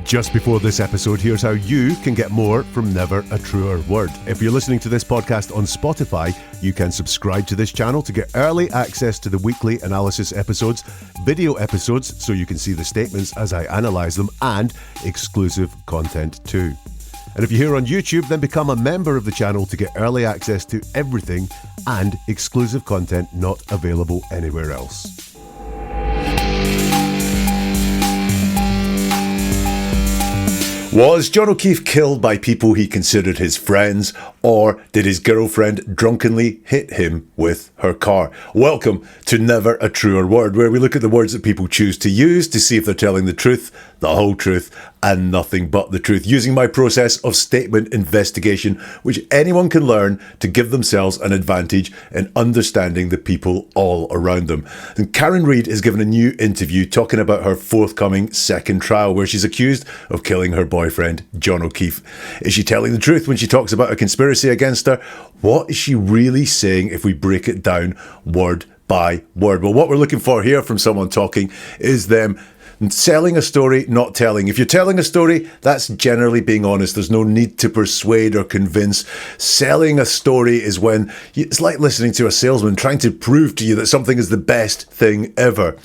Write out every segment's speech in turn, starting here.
Just before this episode, here's how you can get more from Never a Truer Word. If you're listening to this podcast on Spotify, you can subscribe to this channel to get early access to the weekly analysis episodes, video episodes so you can see the statements as I analyse them, and exclusive content too. And if you're here on YouTube, then become a member of the channel to get early access to everything and exclusive content not available anywhere else. Was John O'Keefe killed by people he considered his friends, or did his girlfriend drunkenly hit him with her car? Welcome to Never a Truer Word, where we look at the words that people choose to use to see if they're telling the truth, the whole truth, and nothing but the truth, using my process of statement investigation, which anyone can learn to give themselves an advantage in understanding the people all around them. And Karen Reid has given a new interview talking about her forthcoming second trial, where she's accused of killing her boyfriend, John O'Keefe. Is she telling the truth when she talks about a conspiracy against her? What is she really saying if we break it down word by word? Well, what we're looking for here from someone talking is them selling a story, not telling. If you're telling a story, that's generally being honest. There's no need to persuade or convince. Selling a story is when it's like listening to a salesman trying to prove to you that something is the best thing ever.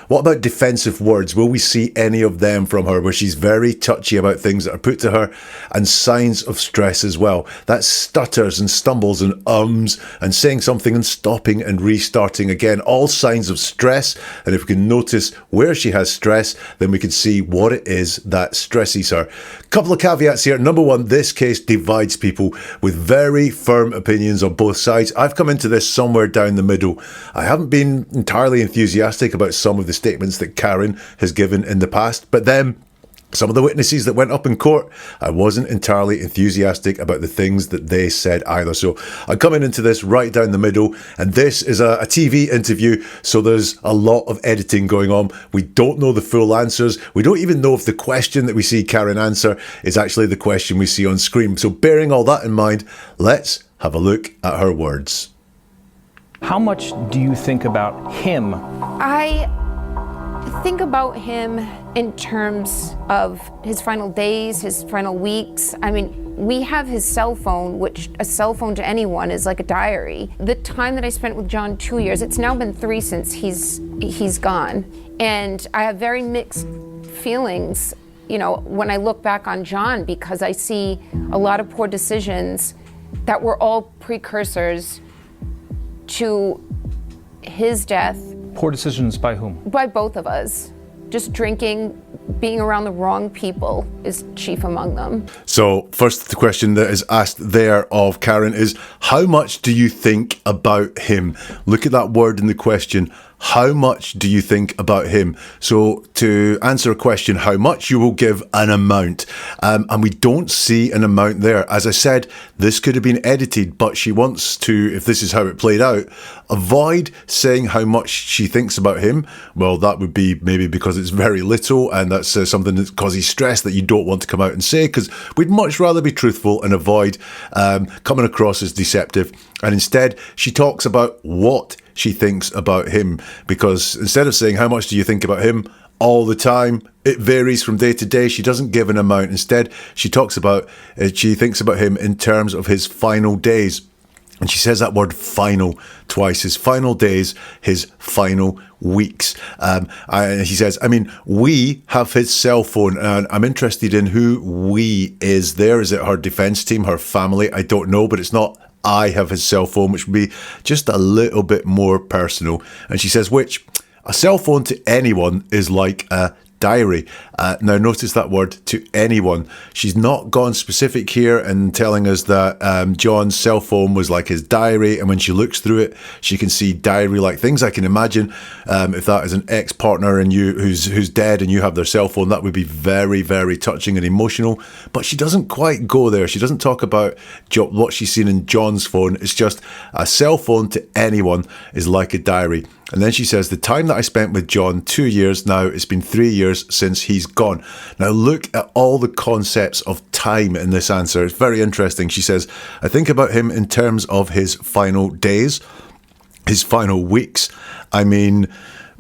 What about defensive words? Will we see any of them from her, where she's very touchy about things that are put to her, and signs of stress as well? That stutters and stumbles and ums and saying something and stopping and restarting again. All signs of stress. And if we can notice where she has stress, then we can see what it is that stresses her. Couple of caveats here. Number one, this case divides people with very firm opinions on both sides. I've come into this somewhere down the middle. I haven't been entirely enthusiastic about some of the statements that Karen has given in the past, but then some of the witnesses that went up in court, I wasn't entirely enthusiastic about the things that they said either. So I'm coming into this right down the middle, and this is a TV interview, so there's a lot of editing going on. We don't know the full answers. We don't even know if the question that we see Karen answer is actually the question we see on screen. So bearing all that in mind, let's have a look at her words. How much do you think about him? I think about him in terms of his final days, his final weeks. I mean, we have his cell phone, which a cell phone to anyone is like a diary. The time that I spent with John, 2 years, it's now been 3 since he's gone. And I have very mixed feelings, you know, when I look back on John, because I see a lot of poor decisions that were all precursors to his death. Poor decisions by whom? By both of us. Just drinking, being around the wrong people is chief among them. So first, the question that is asked there of Karen is, how much do you think about him? Look at that word in the question. How much do you think about him? So to answer a question, how much, you will give an amount. And we don't see an amount there. As I said, this could have been edited, but she wants to, if this is how it played out, avoid saying how much she thinks about him. Well, that would be maybe because it's very little, and that's something that causes stress that you don't want to come out and say, because we'd much rather be truthful and avoid coming across as deceptive. And instead, she talks about what she thinks about him, because instead of saying how much do you think about him all the time, it varies from day to day. She doesn't give an amount. Instead, she talks about, she thinks about him in terms of his final days. And she says that word final twice. His final days, his final weeks. He says, I mean, we have his cell phone, and I'm interested in who we is there. Is it her defense team, her family? I don't know, but it's not I have his cell phone, which would be just a little bit more personal. And she says, which a cell phone to anyone is like a diary. Now notice that word, to anyone. She's not gone specific here and telling us that John's cell phone was like his diary, and when she looks through it, she can see diary-like things. I can imagine if that is an ex-partner and you who's dead and you have their cell phone, that would be very, very touching and emotional. But she doesn't quite go there. She doesn't talk about what she's seen in John's phone. It's just a cell phone to anyone is like a diary. And then she says, the time that I spent with John, 2 years now, it's been 3 years since he's gone. Now look at all the concepts of time in this answer. It's very interesting. She says, I think about him in terms of his final days, his final weeks. I mean,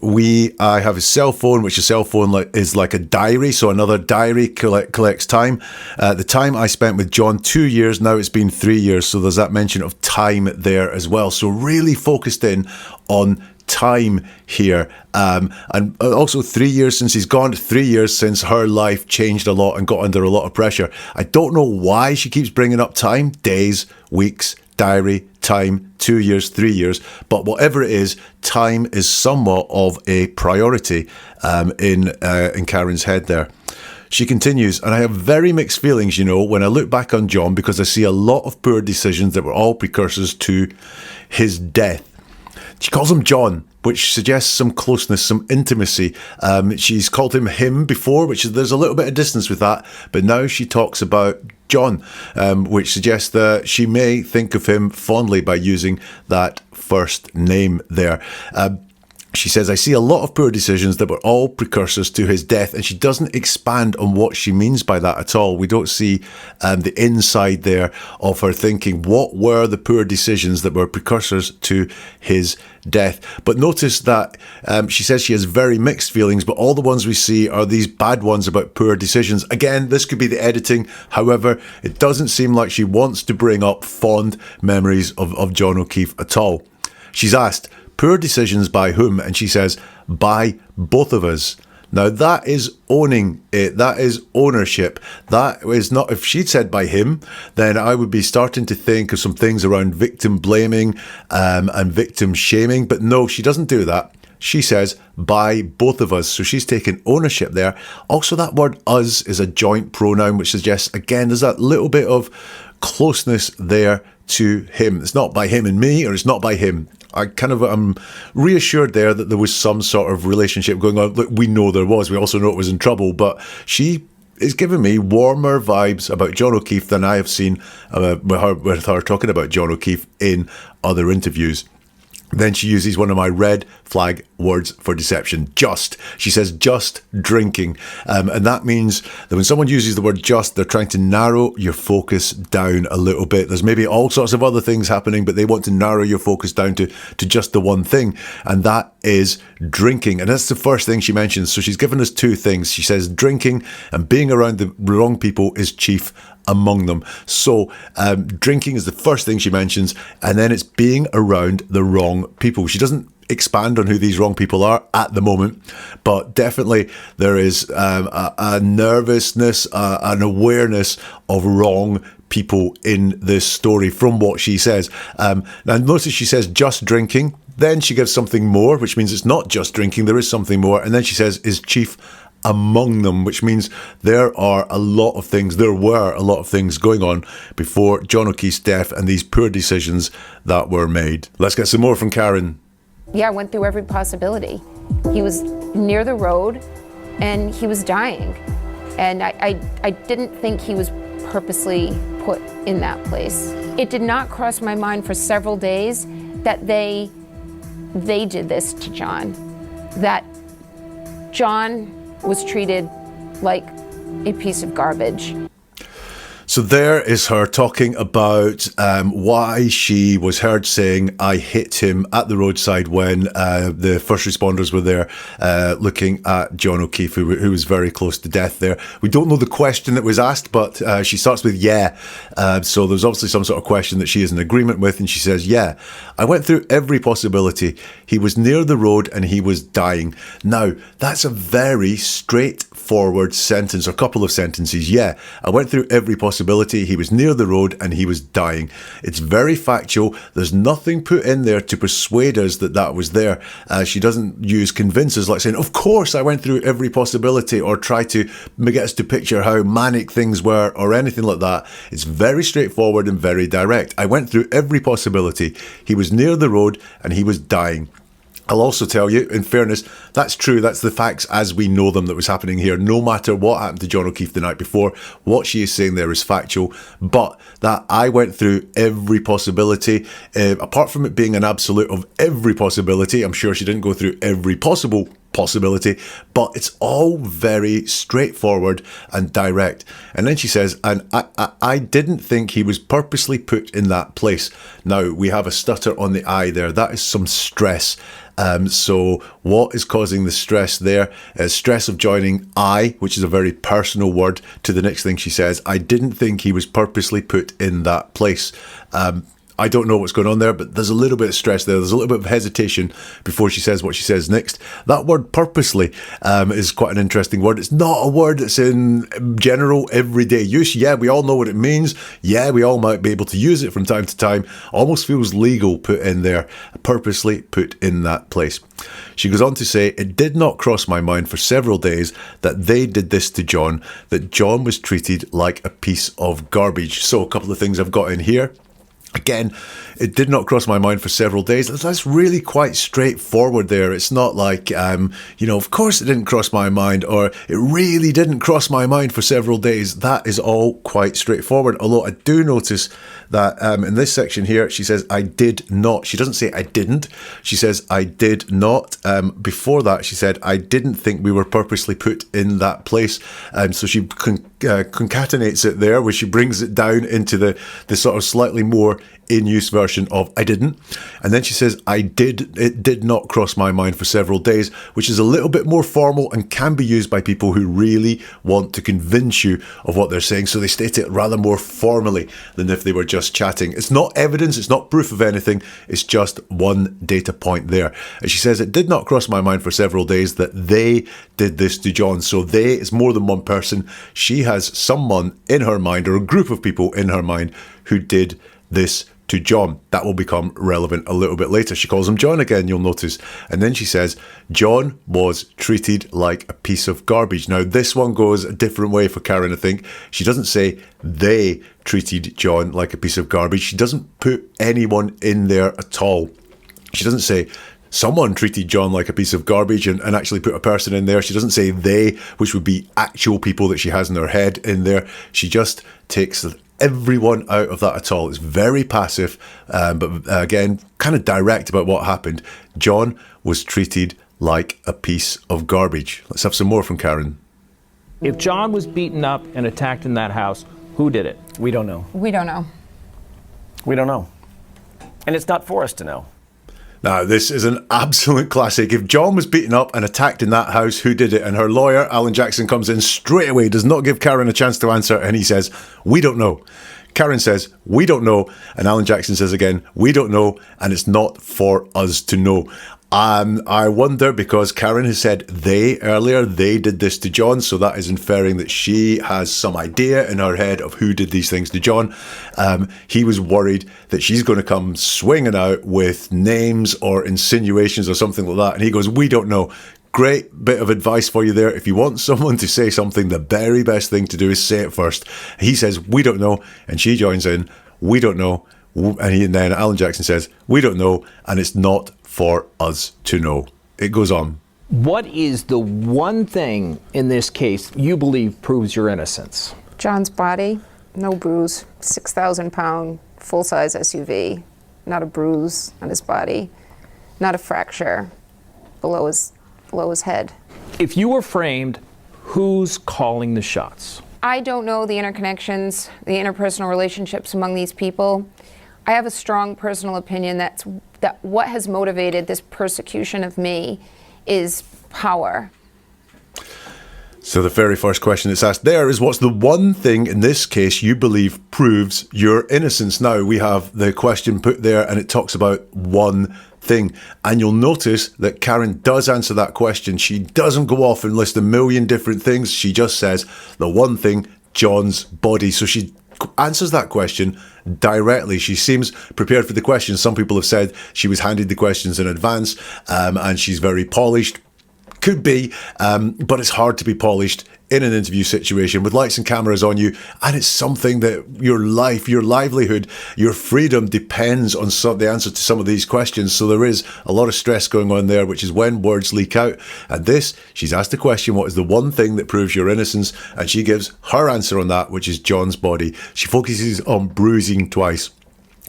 I have a cell phone, which a cell phone is like a diary. So another diary collects time. The time I spent with John, 2 years. Now it's been 3 years. So there's that mention of time there as well. So really focused in on time here, and also 3 years since he's gone, 3 years since her life changed a lot and got under a lot of pressure. I don't know why she keeps bringing up time, days, weeks, diary, time, 2 years, 3 years, but whatever it is, time is somewhat of a priority in Karen's head there. She continues, and I have very mixed feelings, when I look back on John, because I see a lot of poor decisions that were all precursors to his death. She calls him John, which suggests some closeness, some intimacy. She's called him before, which there's a little bit of distance with that. But now she talks about John, which suggests that she may think of him fondly by using that first name there. She says, I see a lot of poor decisions that were all precursors to his death, and she doesn't expand on what she means by that at all. We don't see the inside there of her thinking. What were the poor decisions that were precursors to his death? But notice that she says she has very mixed feelings, but all the ones we see are these bad ones about poor decisions. Again, this could be the editing. However, it doesn't seem like she wants to bring up fond memories of John O'Keefe at all. She's asked, poor decisions by whom? And she says, by both of us. Now that is owning it. That is ownership. That is not, if she'd said by him, then I would be starting to think of some things around victim blaming and victim shaming. But no, she doesn't do that. She says, by both of us. So she's taken ownership there. Also, that word us is a joint pronoun, which suggests, again, there's that little bit of closeness there to him. It's not by him and me, or it's not by him. I'm reassured there that there was some sort of relationship going on. Look, we know there was. We also know it was in trouble. But she is giving me warmer vibes about John O'Keefe than I have seen with her talking about John O'Keefe in other interviews. Then she uses one of my red flag words for deception, just. She says just drinking. And that means that when someone uses the word just, they're trying to narrow your focus down a little bit. There's maybe all sorts of other things happening, but they want to narrow your focus down to just the one thing. And that is drinking. And that's the first thing she mentions. So she's given us two things. She says drinking and being around the wrong people is chief among them. So drinking is the first thing she mentions, and then it's being around the wrong people. She doesn't expand on who these wrong people are at the moment, but definitely there is a nervousness, an awareness of wrong people in this story from what she says. Now notice she says just drinking, then she gives something more, which means it's not just drinking, there is something more, and then she says is chief among them, which means there were a lot of things going on before John O'Keefe's death and these poor decisions that were made. Let's get some more from Karen. Yeah, I went through every possibility. He was near the road and he was dying. And I didn't think he was purposely put in that place. It did not cross my mind for several days that they did this to John. That John was treated like a piece of garbage. So there is her talking about why she was heard saying, I hit him at the roadside when the first responders were there looking at John O'Keefe, who was very close to death there. We don't know the question that was asked, but she starts with yeah. So there's obviously some sort of question that she is in agreement with, and she says, yeah, I went through every possibility. He was near the road and he was dying. Now, that's a very straightforward sentence, or couple of sentences. Yeah, I went through every possibility. He was near the road and he was dying. It's very factual. There's nothing put in there to persuade us that that was there. She doesn't use convince us, like saying, of course I went through every possibility, or try to get us to picture how manic things were or anything like that. It's very straightforward and very direct. I went through every possibility. He was near the road and he was dying. I'll also tell you, in fairness, that's true. That's the facts as we know them that was happening here. No matter what happened to John O'Keefe the night before, what she is saying there is factual. But that I went through every possibility, apart from it being an absolute of every possibility, I'm sure she didn't go through every possible possibility, but it's all very straightforward and direct. And then she says, and I didn't think he was purposely put in that place. Now, we have a stutter on the I there. That is some stress. So what is causing the stress there? Stress of joining I, which is a very personal word, to the next thing she says. I didn't think he was purposely put in that place. I don't know what's going on there, but there's a little bit of stress there. There's a little bit of hesitation before she says what she says next. That word purposely is quite an interesting word. It's not a word that's in general everyday use. Yeah, we all know what it means. Yeah, we all might be able to use it from time to time. Almost feels legal put in there, purposely put in that place. She goes on to say, it did not cross my mind for several days that they did this to John, that John was treated like a piece of garbage. So a couple of things I've got in here. Again, it did not cross my mind for several days. That's really quite straightforward there. It's not like, of course it didn't cross my mind, or it really didn't cross my mind for several days. That is all quite straightforward. Although I do notice that in this section here, she says, I did not. She doesn't say I didn't. She says, I did not. Before that, she said, I didn't think we were purposely put in that place. So she concatenates it there, where she brings it down into the sort of slightly more in-use version of I didn't. And then she says, it did not cross my mind for several days, which is a little bit more formal and can be used by people who really want to convince you of what they're saying. So they state it rather more formally than if they were just chatting. It's not evidence, it's not proof of anything, it's just one data point there. And she says, it did not cross my mind for several days that they did this to John. So they is more than one person. She has someone in her mind, or a group of people in her mind, who did this to John. That will become relevant a little bit later. She calls him John again, you'll notice. And then she says, John was treated like a piece of garbage. Now, this one goes a different way for Karen, I think. She doesn't say they treated John like a piece of garbage. She doesn't put anyone in there at all. She doesn't say someone treated John like a piece of garbage and actually put a person in there. She doesn't say they, which would be actual people that she has in her head, in there. She just takes everyone out of that at all. It's very passive, but again, kind of direct about what happened. John was treated like a piece of garbage. Let's have some more from Karen. If John was beaten up and attacked in that house, who did it? We don't know. We don't know. We don't know. And it's not for us to know. Now, this is an absolute classic. If John was beaten up and attacked in that house, who did it? And her lawyer, Alan Jackson, comes in straight away, does not give Karen a chance to answer, and he says, we don't know. Karen says, we don't know. And Alan Jackson says again, we don't know, and it's not for us to know. I wonder, because Karen has said they earlier, they did this to John, so that is inferring that she has some idea in her head of who did these things to John. He was worried that she's going to come swinging out with names or insinuations or something like that, and he goes, we don't know. Great bit of advice for you there. If you want someone to say something, the very best thing to do is say it first. He says, we don't know, and she joins in, we don't know, and then Alan Jackson says, we don't know, and it's not for us to know. It goes on. What is the one thing in this case you believe proves your innocence? John's body, no bruise, 6,000 pound, full-size SUV, not a bruise on his body, not a fracture below his head. If you were framed, who's calling the shots? I don't know the interconnections, the interpersonal relationships among these people. I have a strong personal opinion that what has motivated this persecution of me is power. So the very first question that's asked there is, what's the one thing in this case you believe proves your innocence? Now, we have the question put there and it talks about one thing. And you'll notice that Karen does answer that question. She doesn't go off and list a million different things. She just says the one thing, John's body. So she answers that question directly. She seems prepared for the question. Some people have said she was handed the questions in advance and she's very polished. Could be, but it's hard to be polished in an interview situation with lights and cameras on you, and it's something that your life, your livelihood, your freedom depends on the answer to some of these questions. So there is a lot of stress going on there, which is when words leak out. And this, she's asked the question, what is the one thing that proves your innocence? And she gives her answer on that, which is John's body. She focuses on bruising twice.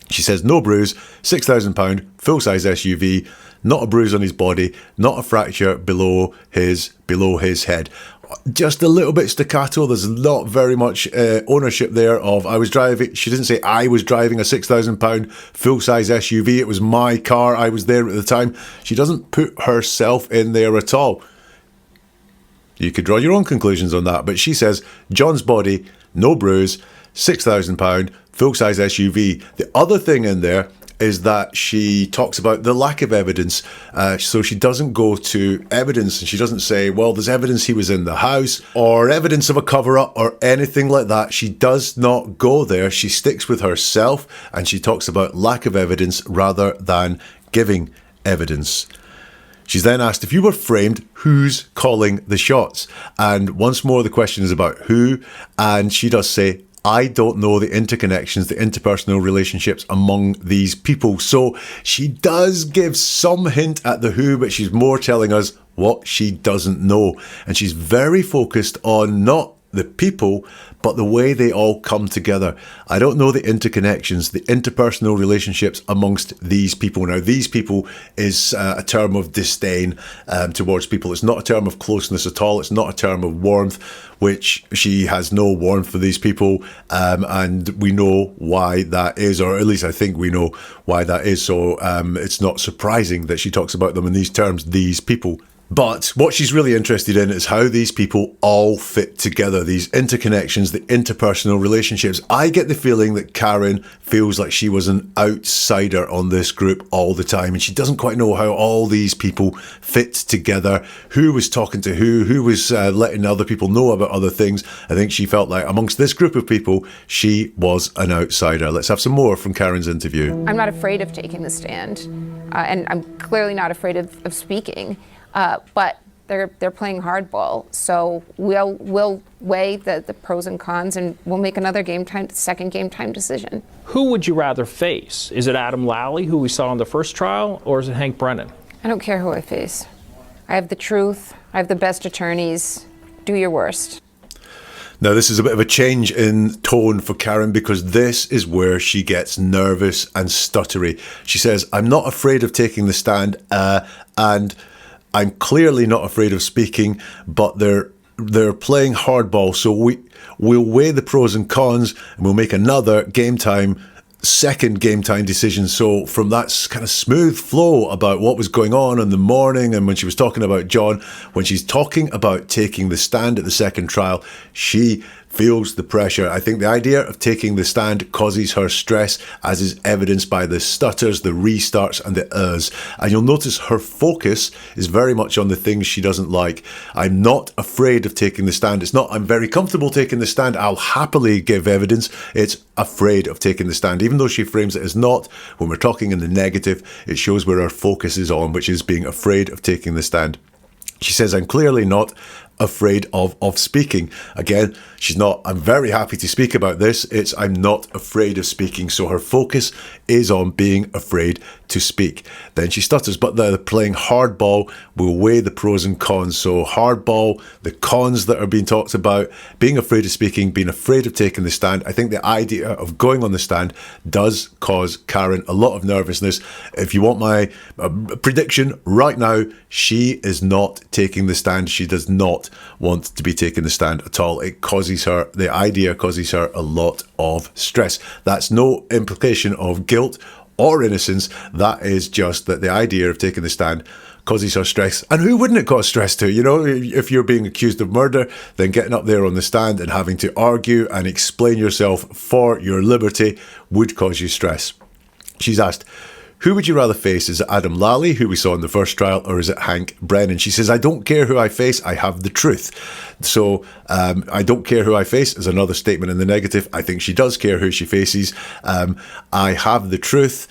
She says, no bruise, £6,000, full-size SUV, not a bruise on his body, not a fracture below his head. Just a little bit staccato. There's not very much ownership there of I was driving. She didn't say I was driving a £6,000 full-size SUV. It was my car. I was there at the time. She doesn't put herself in there at all. You could draw your own conclusions on that. But she says, John's body, no bruise, £6,000, full-size SUV. The other thing in there is that she talks about the lack of evidence. So she doesn't go to evidence, and she doesn't say, well, there's evidence he was in the house or evidence of a cover-up or anything like that. She does not go there. She sticks with herself, and she talks about lack of evidence rather than giving evidence. She's then asked, if you were framed, who's calling the shots? And once more, the question is about who. And she does say, I don't know the interconnections, the interpersonal relationships among these people. So she does give some hint at the who, but she's more telling us what she doesn't know. And she's very focused on not the people, but the way they all come together. I don't know the interconnections, the interpersonal relationships amongst these people. Now, these people is a term of disdain towards people. It's not a term of closeness at all. It's not a term of warmth, which she has no warmth for these people. And we know why that is, or at least I think we know why that is. So it's not surprising that she talks about them in these terms, these people. But what she's really interested in is how these people all fit together, these interconnections, the interpersonal relationships. I get the feeling that Karen feels like she was an outsider on this group all the time, and she doesn't quite know how all these people fit together, who was talking to who was letting other people know about other things. I think she felt like amongst this group of people, she was an outsider. Let's have some more from Karen's interview. I'm not afraid of taking the stand, and I'm clearly not afraid of speaking. But they're playing hardball, so we'll weigh the pros and cons, and we'll make another second game time decision. Who would you rather face? Is it Adam Lally, who we saw in the first trial, or is it Hank Brennan? I don't care who I face. I have the truth. I have the best attorneys. Do your worst. Now, this is a bit of a change in tone for Karen, because this is where she gets nervous and stuttery. She says, I'm not afraid of taking the stand, and I'm clearly not afraid of speaking, but they're playing hardball. So we'll weigh the pros and cons, and we'll make another second game time decision. So from that kind of smooth flow about what was going on in the morning, and when she was talking about John, when she's talking about taking the stand at the second trial, she feels the pressure. I think the idea of taking the stand causes her stress, as is evidenced by the stutters, the restarts, and the uhs. And you'll notice her focus is very much on the things she doesn't like. I'm not afraid of taking the stand. It's not, I'm very comfortable taking the stand, I'll happily give evidence. It's afraid of taking the stand. Even though she frames it as not, when we're talking in the negative, it shows where her focus is on, which is being afraid of taking the stand. She says, I'm clearly not afraid of speaking. Again, she's not, I'm very happy to speak about this. It's, I'm not afraid of speaking. So her focus is on being afraid to speak. Then she stutters, but they're playing hardball. We'll weigh the pros and cons. So hardball, the cons that are being talked about, being afraid of speaking, being afraid of taking the stand. I think the idea of going on the stand does cause Karen a lot of nervousness. If you want my prediction right now, she is not taking the stand. She does not want to be taking the stand at all. It causes her, the idea causes her a lot of stress. That's no implication of guilt or innocence. That is just that the idea of taking the stand causes her stress. And who wouldn't it cause stress to? You know, if you're being accused of murder, then getting up there on the stand and having to argue and explain yourself for your liberty would cause you stress. She's asked, who would you rather face? Is it Adam Lally, who we saw in the first trial, or is it Hank Brennan? She says, I don't care who I face, I have the truth. So I don't care who I face is another statement in the negative. I think she does care who she faces. I have the truth.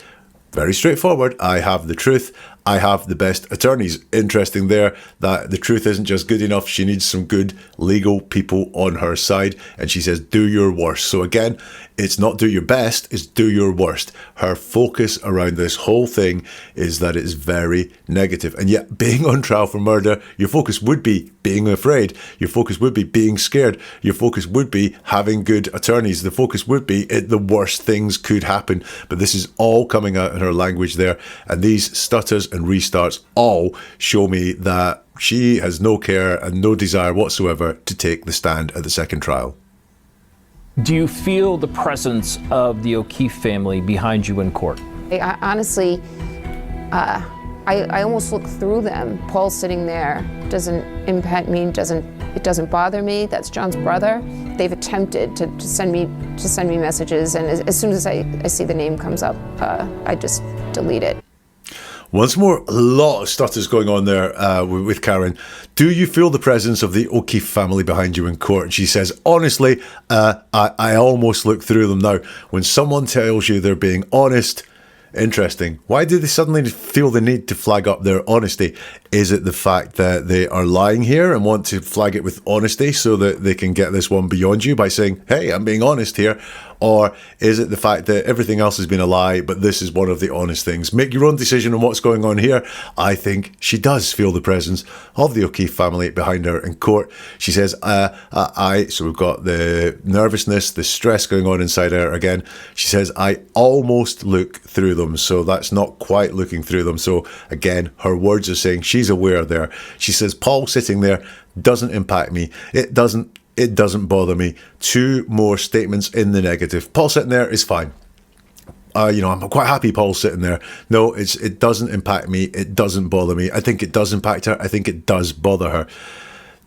Very straightforward. I have the truth. I have the best attorneys. Interesting there that the truth isn't just good enough. She needs some good legal people on her side. And she says, do your worst. So again, it's not do your best, it's do your worst. Her focus around this whole thing is that it's very negative. And yet, being on trial for murder, your focus would be being afraid. Your focus would be being scared. Your focus would be having good attorneys. The focus would be the worst things could happen. But this is all coming out in her language there. And these stutters and restarts all show me that she has no care and no desire whatsoever to take the stand at the second trial. Do you feel the presence of the O'Keefe family behind you in court? I honestly, I almost look through them. Paul sitting there doesn't impact me. It doesn't bother me. That's John's brother. They've attempted to send me messages, and as soon as I see the name comes up, I just delete it. Once more, a lot of stutters going on there with Karen. Do you feel the presence of the O'Keefe family behind you in court? And she says, honestly, I almost look through them now. When someone tells you they're being honest, interesting. Why do they suddenly feel the need to flag up their honesty? Is it the fact that they are lying here and want to flag it with honesty so that they can get this one beyond you by saying, hey, I'm being honest here? Or is it the fact that everything else has been a lie, but this is one of the honest things? Make your own decision on what's going on here. I think she does feel the presence of the O'Keefe family behind her in court. She says, so we've got the nervousness, the stress going on inside her again. She says, I almost look through them. So that's not quite looking through them. So again, her words are saying she's aware there. She says, Paul sitting there doesn't impact me. It doesn't bother me. Two more statements in the negative. Paul sitting there is fine. I'm quite happy Paul's sitting there. No, it doesn't impact me. It doesn't bother me. I think it does impact her. I think it does bother her.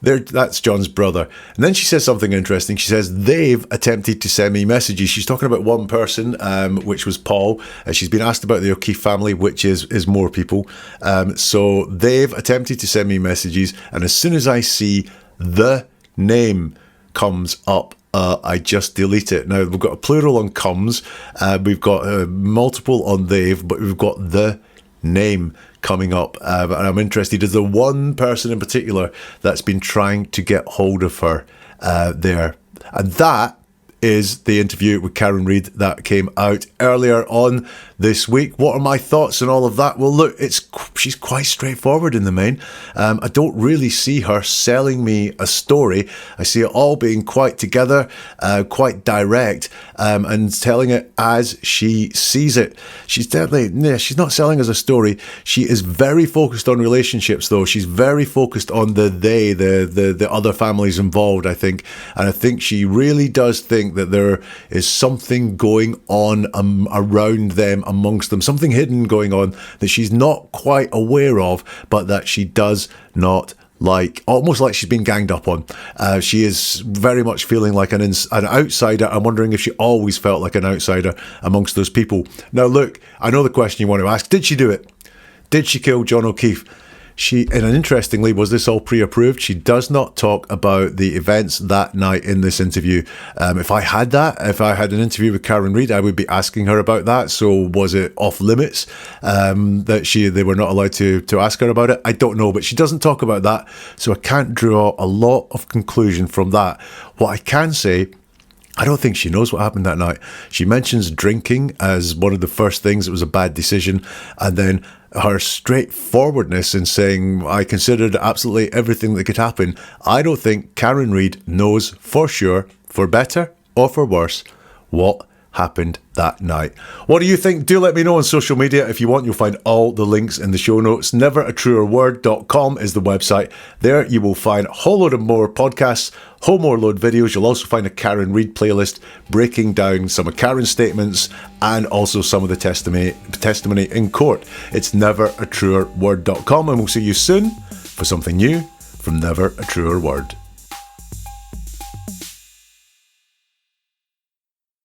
That's John's brother. And then she says something interesting. She says, they've attempted to send me messages. She's talking about one person, which was Paul. She's been asked about the O'Keefe family, which is more people. So they've attempted to send me messages. And as soon as I see the name comes up, I just delete it. Now, we've got a plural on comes. We've got a multiple on they've, but we've got the name coming up. And I'm interested, is there one person in particular that's been trying to get hold of her there? And that is the interview with Karen Reid that came out earlier on this week. What are my thoughts on all of that? Well, look, she's quite straightforward in the main. I don't really see her selling me a story. I see it all being quite together, quite direct, and telling it as she sees it. She's not selling us a story. She is very focused on relationships, though. She's very focused on the other families involved, I think. And I think she really does think that there is something going on around them, amongst them, something hidden going on that she's not quite aware of, but that she does not like, almost like she's been ganged up on. She is very much feeling like an outsider. I'm wondering if she always felt like an outsider amongst those people. Now, look, I know the question you want to ask. Did she do it? Did she kill John O'Keefe? And interestingly, was this all pre-approved? She does not talk about the events that night in this interview. If I had an interview with Karen Reid, I would be asking her about that. So was it off limits that they were not allowed to ask her about it? I don't know, but she doesn't talk about that. So I can't draw a lot of conclusion from that. What I can say, I don't think she knows what happened that night. She mentions drinking as one of the first things. It was a bad decision. And then her straightforwardness in saying, I considered absolutely everything that could happen. I don't think Karen Reid knows for sure, for better or for worse, what happened that night. What do you think? Do let me know on social media. If you want, you'll find all the links in the show notes. neveratruerword.com is the website. There you will find a whole load of more podcasts, whole more load videos. You'll also find a Karen Reid playlist breaking down some of Karen's statements and also some of the testimony in court. It's neveratruerword.com, and we'll see you soon for something new from Never a Truer Word.